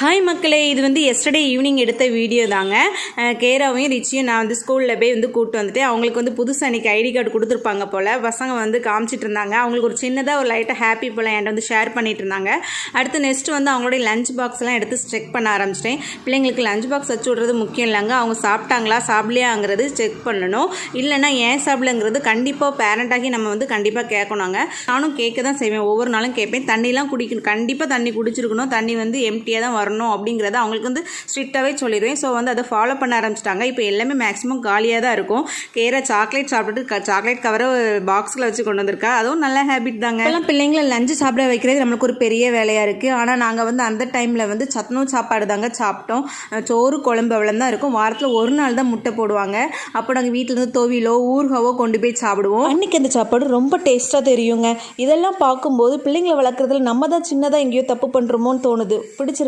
Hi மக்களே, இது வந்து எஸ்டர்டே ஈவினிங் எடுத்த வீடியோ தாங்க. கேராவையும் ரிச்சியும் நான் வந்து ஸ்கூலில் போய் வந்து கூப்பிட்டு வந்துட்டு அவங்களுக்கு வந்து புதுசாக அன்றைக்கி ஐடி கார்டு கொடுத்துருப்பாங்க போல். பசங்க வந்து காமிச்சிட்டு இருந்தாங்க. அவங்களுக்கு ஒரு சின்னதாக ஒரு லைட்டாக ஹாப்பி போல் என்கிட்ட வந்து ஷேர் பண்ணிட்டு இருந்தாங்க. அடுத்து நெக்ஸ்ட் வந்து அவங்களுடைய லஞ்ச் பாக்ஸ்லாம் எடுத்து செக் பண்ண ஆரம்பிச்சிட்டேன். பிள்ளைங்களுக்கு லஞ்ச் பாக்ஸ் வச்சு விட்றது முக்கியம் இல்லைங்க, அவங்க சாப்பிட்டாங்களா சாப்பிடலையாங்கிறது செக் பண்ணணும். இல்லைனா ஏன் சாப்பிடலங்கிறது கண்டிப்பாக பேரண்டாகி நம்ம வந்து கண்டிப்பாக கேட்கணுங்க. நானும் கேட்க தான் செய்வேன், ஒவ்வொரு நாளும் கேட்பேன். தண்ணிலாம் குடிக்கணும், கண்டிப்பாக தண்ணி குடிச்சிருக்கணும், தண்ணி வந்து எம்டியாக தான் வரணும் அப்படிங்கிறத அவங்களுக்கு வந்து ஸ்ட்ரிக்டாகவே சொல்லிடுவேன். ஸோ வந்து அதை ஃபாலோ பண்ண ஆரம்பிச்சிட்டாங்க. இப்போ எல்லாமே மேக்ஸிமம் காலியாக தான் இருக்கும். கேரா சாக்லேட் சாப்பிட்டுட்டு சாக்லேட் கவரை பாக்ஸில் வச்சு கொண்டு வந்திருக்கா. அதுவும் நல்ல ஹேபிட் தாங்க. எல்லாம் பிள்ளைங்களை லஞ்சு சாப்பிட வைக்கிறது நம்மளுக்கு ஒரு பெரிய வேலையாக இருக்குது. ஆனால் நாங்கள் வந்து அந்த டைமில் வந்து சத்துணவு சாப்பாடு தாங்க சாப்பிட்டோம். சோறு குழம்பு அவ்வளோ தான் இருக்கும். வாரத்தில் ஒரு நாள் தான் முட்டை போடுவாங்க. அப்போ நாங்கள் வீட்டிலேருந்து துவையிலோ ஊறுகாவோ கொண்டு போய் சாப்பிடுவோம். அன்றைக்கி அந்த சாப்பாடு ரொம்ப டேஸ்ட்டாக தெரியுங்க. இதெல்லாம் பார்க்கும்போது பிள்ளைங்களை வளர்க்குறதுல நம்ம தான் சின்னதாக எங்கேயோ தப்பு பண்ணுறோமோன்னு தோணுது. பிடிச்சிருக்கு.